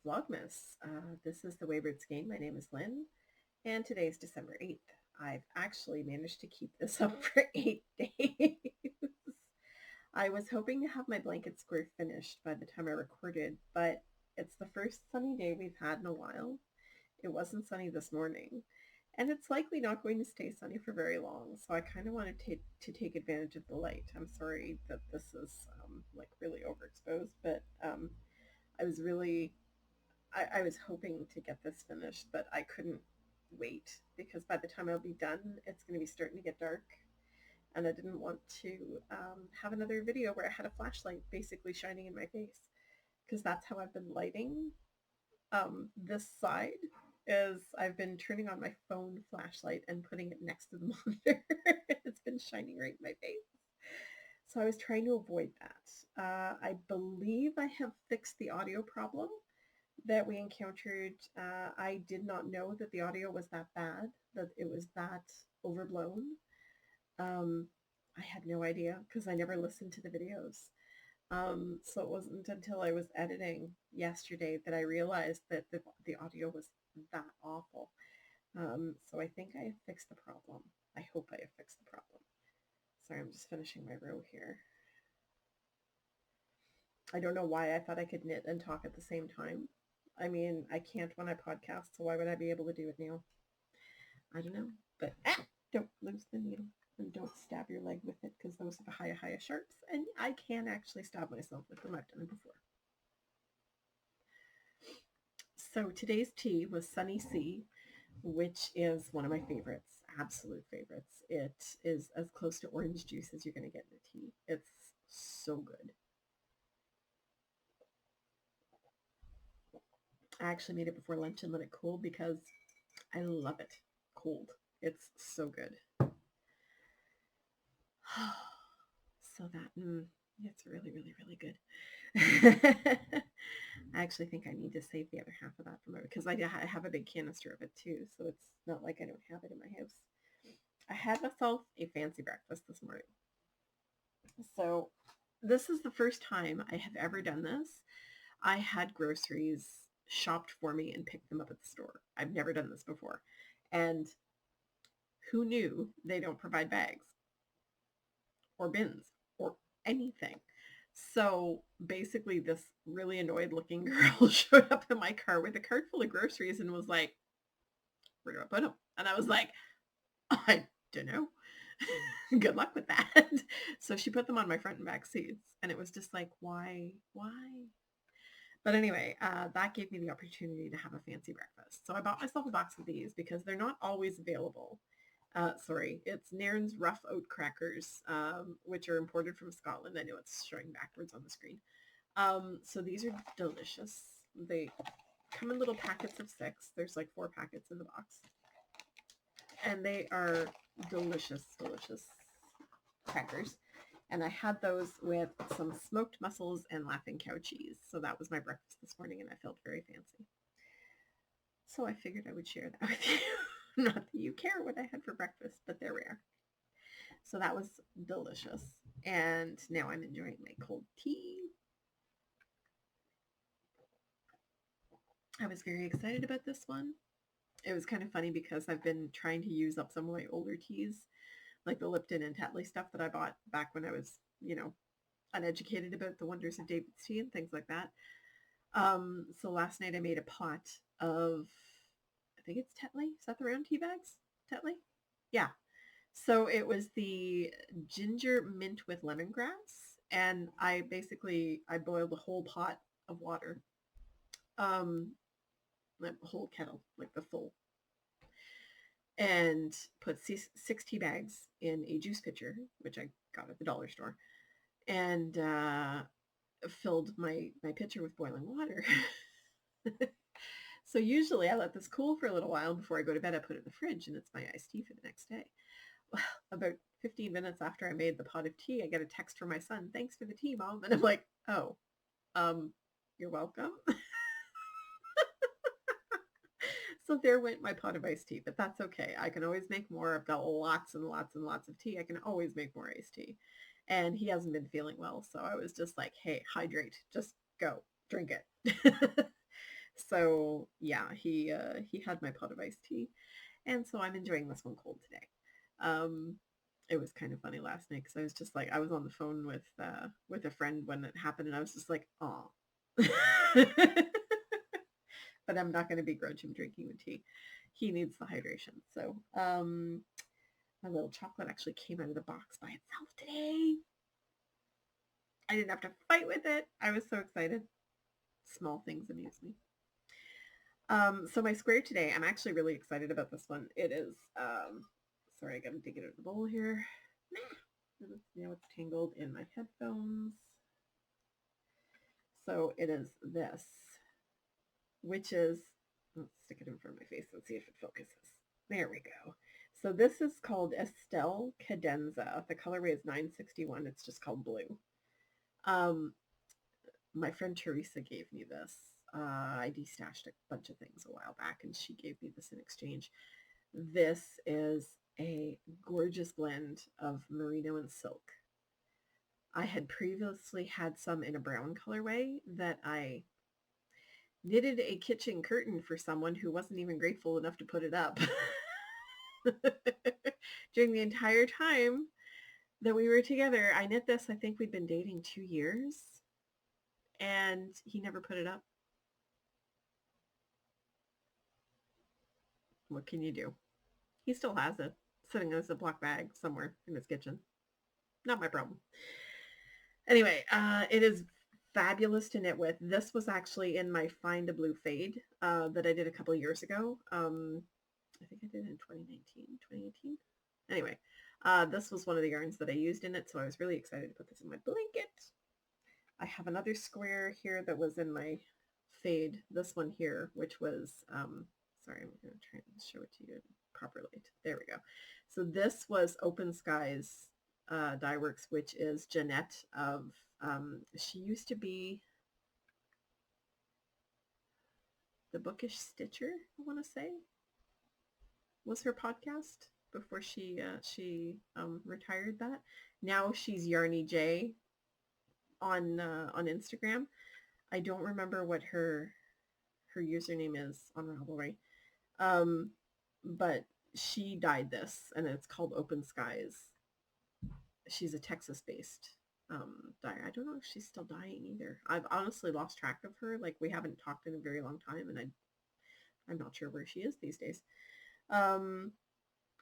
Vlogmas. This is the Wayward Skein. My name is Lynn, and today is December 8th. I've actually managed to keep this up for 8 days. I was hoping to have my blanket square finished by the time I recorded, but it's the first sunny day we've had in a while. It wasn't sunny this morning, and it's likely not going to stay sunny for very long, so I kind of wanted to take advantage of the light. I'm sorry that this is like really overexposed, but I was really I was hoping to get this finished, but I couldn't wait because by the time I'll be done, it's going to be starting to get dark. And I didn't want to have another video where I had a flashlight basically shining in my face because that's how I've been lighting this side is I've been turning on my phone flashlight and putting it next to the monitor. It's been shining right in my face. So I was trying to avoid that. I believe I have fixed the audio problem that we encountered. I did not know that the audio was that bad, that it was that overblown. I had no idea because I never listened to the videos. So it wasn't until I was editing yesterday that I realized that the audio was that awful. So I think I have fixed the problem. I hope I have fixed the problem. Sorry, I'm just finishing my row here. I don't know why I thought I could knit and talk at the same time. I mean, I can't when I podcast, so why would I be able to do it now? I don't know, but don't lose the needle and don't stab your leg with it because those are the high sharps, and I can actually stab myself with them. I've done it before. So today's tea was Sunny Sea, which is one of my favorites, absolute favorites. It is as close to orange juice as you're going to get in a tea. It's so good. I actually made it before lunch and let it cool because I love it cold. It's so good. So that, it's really, really, really good. I actually think I need to save the other half of that for my, because I have a big canister of it too, so it's not like I don't have it in my house. I had myself a fancy breakfast this morning. So this is the first time I have ever done this. I had groceries shopped for me and picked them up at the store. I've never done this before. And who knew they don't provide bags or bins or anything? So basically this really annoyed looking girl showed up in my car with a cart full of groceries and was like, where do I put them? And I was like, I don't know. Good luck with that. So she put them on my front and back seats and it was just like, why? But anyway, that gave me the opportunity to have a fancy breakfast. So I bought myself a box of these because they're not always available. It's Nairn's Rough Oat Crackers, which are imported from Scotland. I know it's showing backwards on the screen. So these are delicious. They come in little packets of 6. There's like 4 packets in the box. And they are delicious, delicious crackers. And I had those with some smoked mussels and Laughing Cow cheese. So that was my breakfast this morning and I felt very fancy. So I figured I would share that with you. Not that you care what I had for breakfast, but there we are. So that was delicious. And now I'm enjoying my cold tea. I was very excited about this one. It was kind of funny because I've been trying to use up some of my older teas, like the Lipton and Tetley stuff that I bought back when I was, uneducated about the wonders of David's tea and things like that. So last night I made a pot of, I think it's Tetley. Is that the round tea bags? Tetley? Yeah. So it was the ginger mint with lemongrass. And I boiled a whole pot of water. The whole kettle, like the full. And put 6 tea bags in a juice pitcher, which I got at the dollar store. And filled my pitcher with boiling water. So usually I let this cool for a little while before I go to bed. I put it in the fridge and it's my iced tea for the next day. Well, about 15 minutes after I made the pot of tea, I get a text from my son. Thanks for the tea, Mom. And I'm like, oh, you're welcome. So there went my pot of iced tea, but that's okay. I can always make more. I've got lots and lots and lots of tea. I can always make more iced tea. And he hasn't been feeling well. So I was just like, hey, hydrate. Just go. Drink it. So yeah, he had my pot of iced tea, and so I'm enjoying this one cold today. Um, it was kind of funny last night because I was just like I was on the phone with a friend when it happened, and I was just like, "Aw." But I'm not going to begrudge him drinking the tea. He needs the hydration. So my little chocolate actually came out of the box by itself today. I didn't have to fight with it. I was so excited. Small things amuse me. So my square today, I'm actually really excited about this one. It is, sorry, I gotta dig it out of the bowl here. Now it's tangled in my headphones. So it is this, which is, let's stick it in front of my face and see if it focuses. There we go. So this is called Estelle Cadenza. The colorway is 961. It's just called blue. My friend Teresa gave me this. I destashed a bunch of things a while back, and she gave me this in exchange. This is a gorgeous blend of merino and silk. I had previously had some in a brown colorway that I knitted a kitchen curtain for someone who wasn't even grateful enough to put it up. During the entire time that we were together, I knit this. I think we'd been dating 2 years, and he never put it up. What can you do? He still has it sitting in a Ziploc bag somewhere in his kitchen. Not my problem. Anyway, it is fabulous to knit with. This was actually in my Find a Blue Fade that I did a couple years ago. I think I did it in 2019, 2018. Anyway, this was one of the yarns that I used in it, so I was really excited to put this in my blanket. I have another square here that was in my Fade, this one here, which was, sorry, I'm going to try and show it to you properly. There we go. So this was Open Skies Dye Works, which is Jeanette of, she used to be the Bookish Stitcher, I want to say, was her podcast before she retired that. Now she's Yarny J on Instagram. I don't remember what her username is on Ravelry. But she dyed this, and it's called Open Skies. She's a Texas-based dyer. I don't know if she's still dyeing either. I've honestly lost track of her. Like, we haven't talked in a very long time, and I'm not sure where she is these days.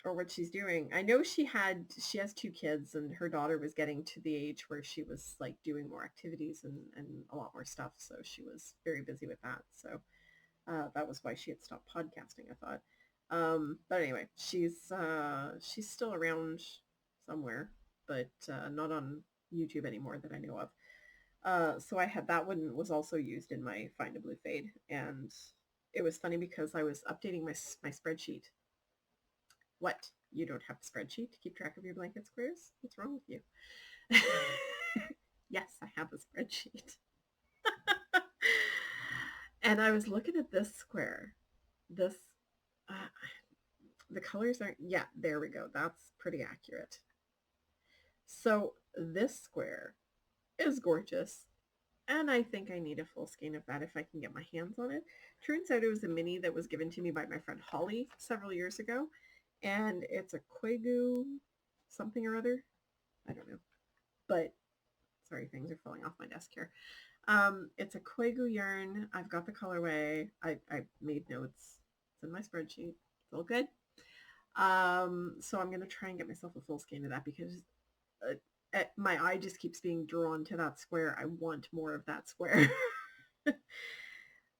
Or what she's doing. I know she has 2 kids, and her daughter was getting to the age where she was like doing more activities and a lot more stuff. So she was very busy with that. So that was why she had stopped podcasting, I thought. But anyway, she's still around somewhere, but not on YouTube anymore that I know of. So I had that one was also used in my Find a Blue Fade, and it was funny because I was updating my spreadsheet. What? You don't have a spreadsheet to keep track of your blanket squares? What's wrong with you? Yes, I have a spreadsheet. And I was looking at this square. This, the colors aren't, yeah, there we go. That's pretty accurate. So this square is gorgeous. And I think I need a full skein of that if I can get my hands on it. Turns out it was a mini that was given to me by my friend Holly several years ago. And it's a Quegu something or other. I don't know. But, sorry, things are falling off my desk here. It's a Quegu yarn. I've got the colorway. I made notes. It's in my spreadsheet. It's all good. So I'm going to try and get myself a full skein of that because my eye just keeps being drawn to that square. I want more of that square.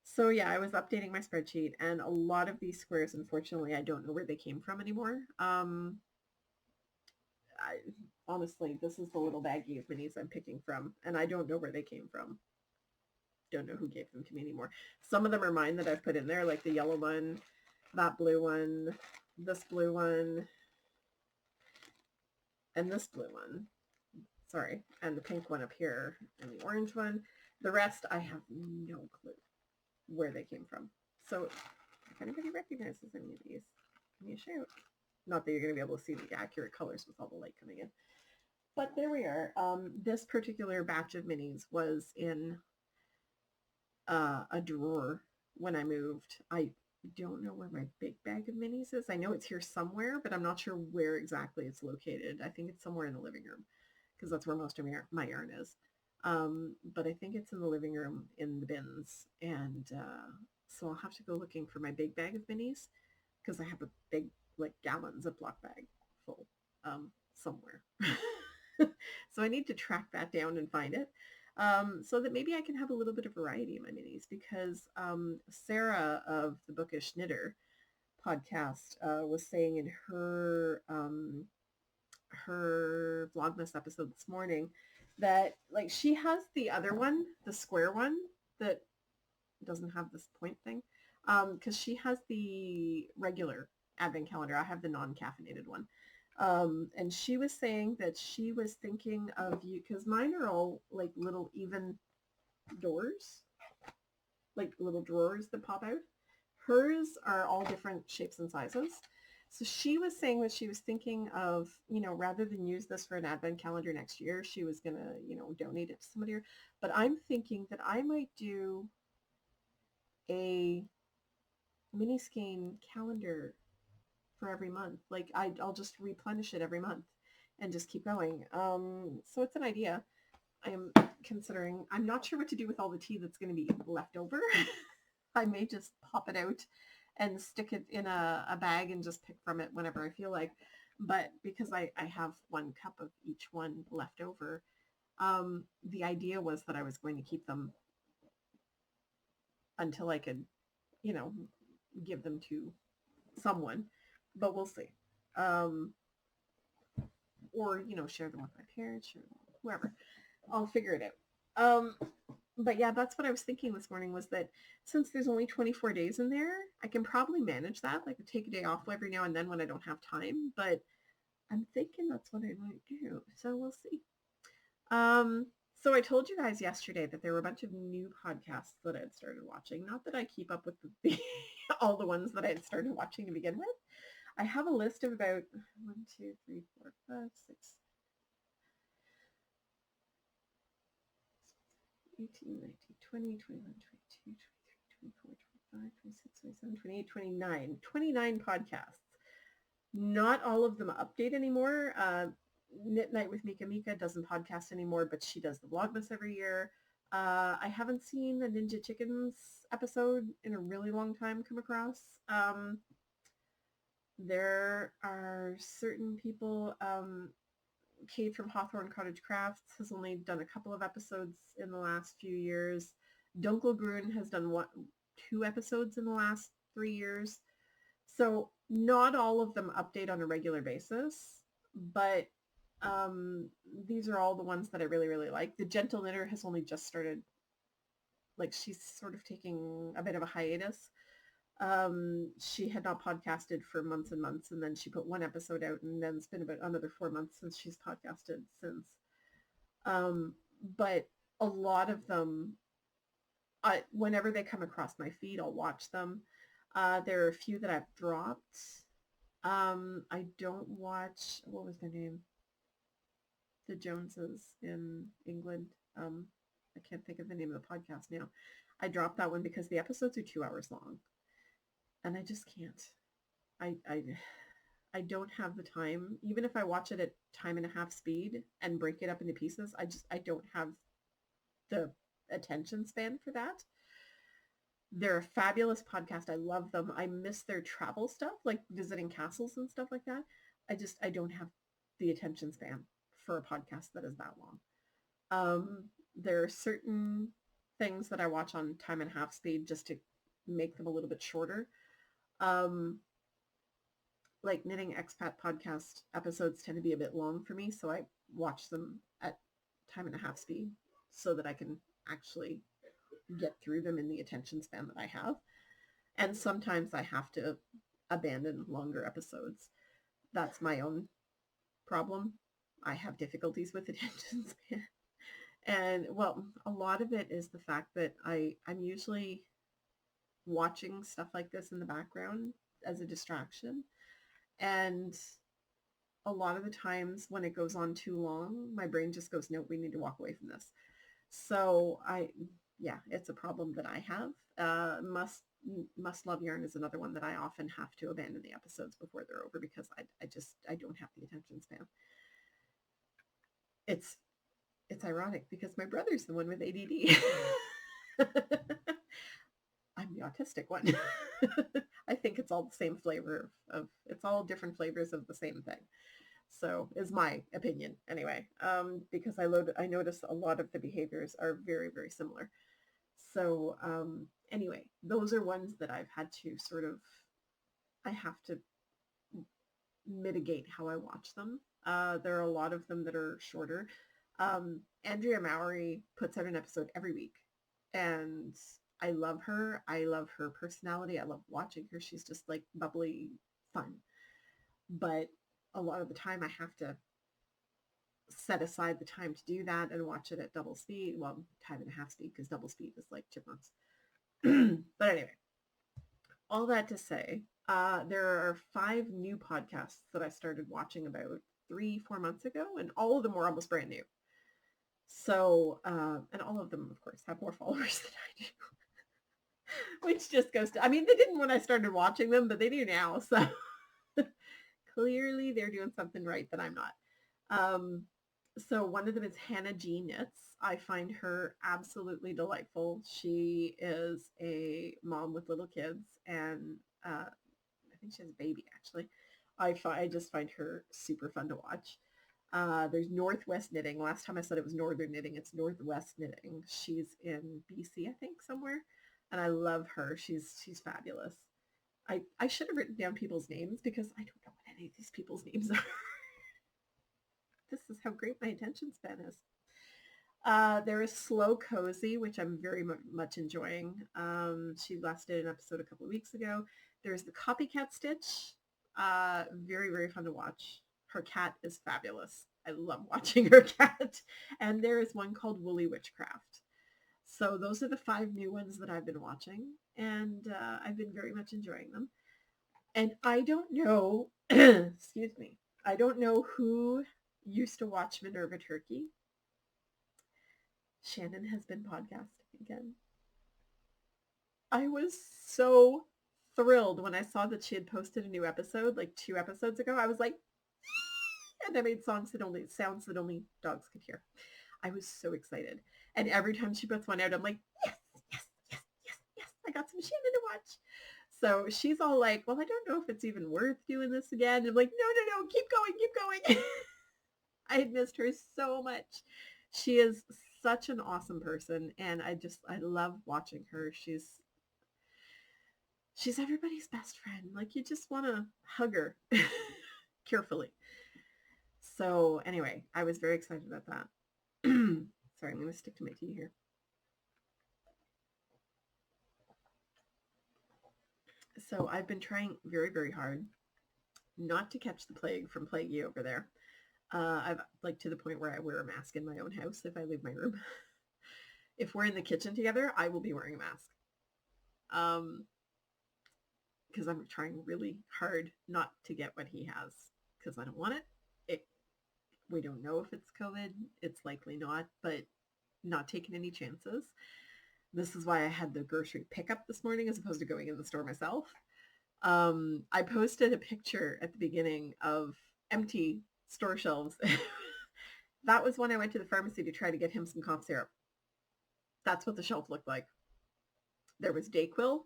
So yeah, I was updating my spreadsheet, and a lot of these squares, unfortunately, I don't know where they came from anymore. Honestly, this is the little baggie of minis I'm picking from, and I don't know where they came from. Don't know who gave them to me anymore. Some of them are mine that I've put in there, like the yellow one, that blue one, this blue one, and this blue one. Sorry, and the pink one up here, and the orange one. The rest, I have no clue where they came from. So if anybody recognizes any of these, give me a shout. Not that you're going to be able to see the accurate colors with all the light coming in. But there we are. This particular batch of minis was in a drawer when I moved. I don't know where my big bag of minis is. I know it's here somewhere, but I'm not sure where exactly it's located. I think it's somewhere in the living room because that's where most of my yarn is. But I think it's in the living room in the bins. And so I'll have to go looking for my big bag of minis because I have a big, like gallon Ziploc bag full somewhere. So I need to track that down and find it. So that maybe I can have a little bit of variety in my minis because Sarah of the Bookish Knitter podcast was saying in her Vlogmas episode this morning that like she has the other one, the square one that doesn't have this point thing, because she has the regular advent calendar. I have the non-caffeinated one. And she was saying that she was thinking of you because mine are all like little even doors, like little drawers that pop out. Hers are all different shapes and sizes. So she was saying that she was thinking of, rather than use this for an advent calendar next year, she was going to, donate it to somebody. But I'm thinking that I might do a mini Skein calendar for every month. Like I'll just replenish it every month and just keep going. So it's an idea. I am considering. I'm not sure what to do with all the tea that's going to be left over. I may just pop it out and stick it in a bag and just pick from it whenever I feel like. But because I have 1 cup of each one left over, the idea was that I was going to keep them until I could, give them to someone. But we'll see. Or, share them with my parents or whoever. I'll figure it out. But yeah, that's what I was thinking this morning was that since there's only 24 days in there, I can probably manage that. Like take a day off every now and then when I don't have time. But I'm thinking that's what I might do. So we'll see. So I told you guys yesterday that there were a bunch of new podcasts that I had started watching. Not that I keep up with all the ones that I had started watching to begin with. I have a list of about 1, 2, 3, 4, 5, 6, 18, 19, 20, 21, 22, 23, 24, 25, 26, 27, 28, 29. 29 podcasts. Not all of them update anymore. Knit Night with Mika Mika doesn't podcast anymore, but she does the Vlogmas every year. I haven't seen a Ninja Chickens episode in a really long time come across. There are certain people, Kate from Hawthorne Cottage Crafts has only done a couple of episodes in the last few years. Dunkelgrün has done 2 episodes in the last 3 years. So not all of them update on a regular basis, but these are all the ones that I really, really like. The Gentle Knitter has only just started, like she's sort of taking a bit of a hiatus. She had not podcasted for months and months, and then she put 1 episode out, and then it's been about another 4 months since she's podcasted since. But a lot of them, whenever they come across my feed, I'll watch them. There are a few that I've dropped. I don't watch, what was their name? The Joneses in England. I can't think of the name of the podcast now. I dropped that one because the episodes are 2 hours long. And I just can't. I don't have the time. Even if I watch it at time and a half speed and break it up into pieces, I don't have the attention span for that. They're a fabulous podcast. I love them. I miss their travel stuff, like visiting castles and stuff like that. I don't have the attention span for a podcast that is that long. There are certain things that I watch on time and a half speed just to make them a little bit shorter. Like Knitting Expat podcast episodes tend to be a bit long for me, so I watch them at time and a half speed so that I can actually get through them in the attention span that I have. And sometimes I have to abandon longer episodes. That's my own problem. I have difficulties with attention span. And well, a lot of it is the fact that I'm usually watching stuff like this in the background as a distraction. And a lot of the times when it goes on too long, my brain just goes, no, we need to walk away from this. So yeah, it's a problem that I have. Must Love Yarn is another one that I often have to abandon the episodes before they're over because I don't have the attention span. It's ironic because my brother's the one with ADD. I'm the autistic one. I think it's all the same flavor of it's all different flavors of the same thing. So is my opinion anyway. Because I notice a lot of the behaviors are very, very similar. So anyway, those are ones that I've had to sort of I have to mitigate how I watch them. There are a lot of them that are shorter. Andrea Mowry puts out an episode every week, and I love her. I love her personality. I love watching her. She's just like bubbly fun. But a lot of the time I have to set aside the time to do that and watch it at double speed. Well, time and a half speed because double speed is like chipmunks. But anyway, all that to say, there are 5 new podcasts that I started watching about 3-4 months ago, and all of them were almost brand new. So, and all of them, of course, have more followers than I do. Which just goes to, I mean, they didn't when I started watching them, but they do now. So clearly they're doing something right that I'm not. So one of them is Hannah G. Knits. I find her absolutely delightful. She is a mom with little kids, and I think she has a baby, actually. I just find her super fun to watch. There's Northwest Knitting. Last time I said it was Northern Knitting. It's Northwest Knitting. She's in BC, I think, somewhere. And I love her. She's fabulous. I should have written down people's names because I don't know what any of these people's names are. This is how great my attention span is. There is Slow Cozy, which I'm very much enjoying. She last did an episode a couple of weeks ago. There's the Copycat Stitch. Very, very fun to watch. Her cat is fabulous. I love watching her cat. And there is one called Woolly Witchcraft. So those are the 5 new ones that I've been watching, and I've been very much enjoying them. And I don't know, excuse me, I don't know who used to watch Minerva Turkey. Shannon has been podcasting again. I was so thrilled when I saw that she had posted a new episode like 2 episodes ago. I was like, and I made sounds that only dogs could hear. I was so excited. And every time she puts one out, I'm like, yes, yes, yes, yes, yes. I got some Shannon to watch. So she's all like, well, I don't know if it's even worth doing this again. And I'm like, no, keep going, keep going. I had missed her so much. She is such an awesome person. And I love watching her. She's everybody's best friend. Like, you just want to hug her carefully. So anyway, I was very excited about that. Sorry, I'm going to stick to my tea here. So I've been trying very, very hard not to catch the plague from Plaguey over there. I've like to the point where I wear a mask in my own house if I leave my room. If we're in the kitchen together, I will be wearing a mask. Because I'm trying really hard not to get what he has because I don't want it. We don't know if it's COVID. It's likely not, but not taking any chances. This is why I had the grocery pickup this morning as opposed to going in the store myself. I posted a picture at the beginning of empty store shelves. That was when I went to the pharmacy to try to get him some cough syrup. That's what the shelf looked like. There was Dayquil,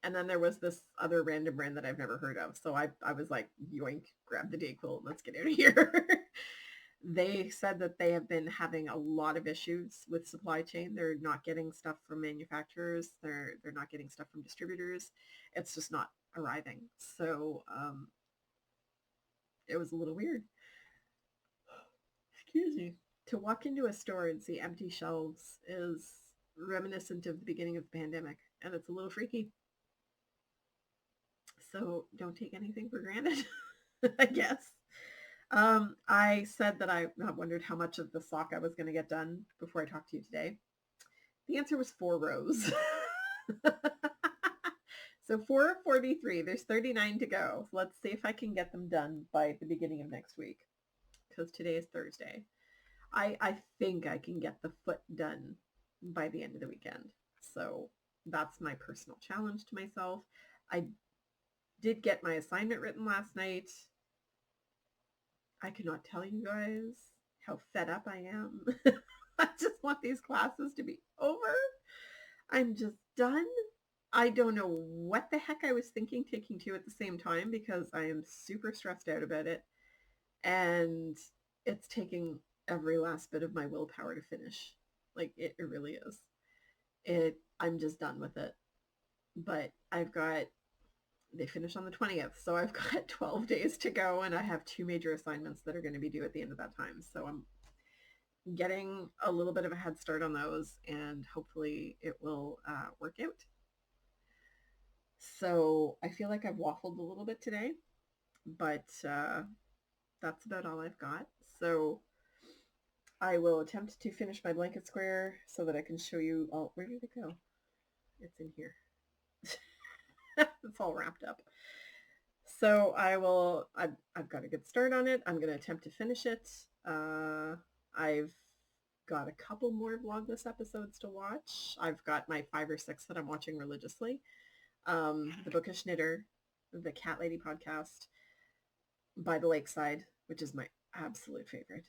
and then there was this other random brand that I've never heard of. So I was like, yoink, grab the Dayquil, let's get out of here. They said that they have been having a lot of issues with supply chain. They're not getting stuff from manufacturers. They're not getting stuff from distributors. It's just not arriving. So it was a little weird. Excuse me. To walk into a store and see empty shelves is reminiscent of the beginning of the pandemic, and it's a little freaky. So don't take anything for granted, I guess. I said that I wondered how much of the sock I was going to get done before I talked to you today. The answer was 4 rows. So 4 of 43. There's 39 to go. So let's see if I can get them done by the beginning of next week. Because today is Thursday. I think I can get the foot done by the end of the weekend. So That's my personal challenge to myself. I did get my assignment written last night. I cannot tell you guys how fed up I am. I just want these classes to be over. I'm just done. I don't know what the heck I was thinking taking two at the same time because I am super stressed out about it. And it's taking every last bit of my willpower to finish. Like it really is. I'm just done with it. But they finish on the 20th, so I've got 12 days to go, and I have two major assignments that are going to be due at the end of that time. So I'm getting a little bit of a head start on those, and hopefully it will work out. So I feel like I've waffled a little bit today, but that's about all I've got. So I will attempt to finish my blanket square so that I can show you. Oh, where did it go? It's in here. It's all wrapped up. So I've got a good start on it. I'm going to attempt to finish it. I've got a couple more Vlogmas episodes to watch. I've got my 5 or 6 that I'm watching religiously. The Bookish Knitter, the Cat Lady podcast, By the Lakeside, which is my absolute favorite.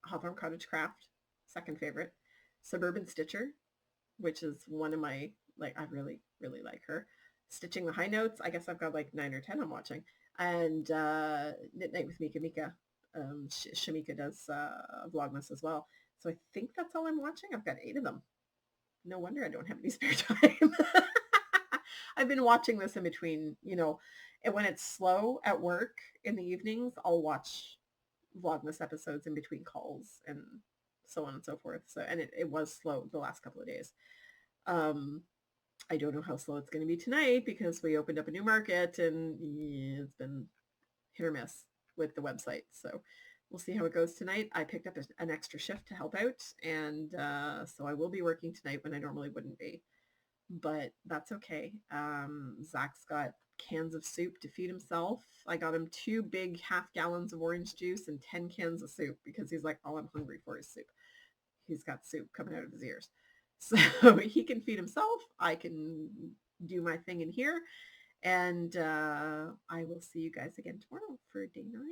Hawthorne Cottage Craft, second favorite. Suburban Stitcher, which is one of my, I really, really like her. Stitching the High Notes, I guess I've got like 9 or 10 I'm watching. And Knit Night with Mika Mika. Shamika does Vlogmas as well. So I think that's all I'm watching. I've got 8 of them. No wonder I don't have any spare time. I've been watching this in between, and when it's slow at work in the evenings, I'll watch Vlogmas episodes in between calls and so on and so forth. So, and it was slow the last couple of days. I don't know how slow it's going to be tonight because we opened up a new market and it's been hit or miss with the website. So we'll see how it goes tonight. I picked up an extra shift to help out. And so I will be working tonight when I normally wouldn't be. But that's okay. Zach's got cans of soup to feed himself. I got him 2 big half gallons of orange juice and 10 cans of soup because he's like, all I'm hungry for is soup. He's got soup coming out of his ears. So he can feed himself. I can do my thing in here. And I will see you guys again tomorrow for day 9.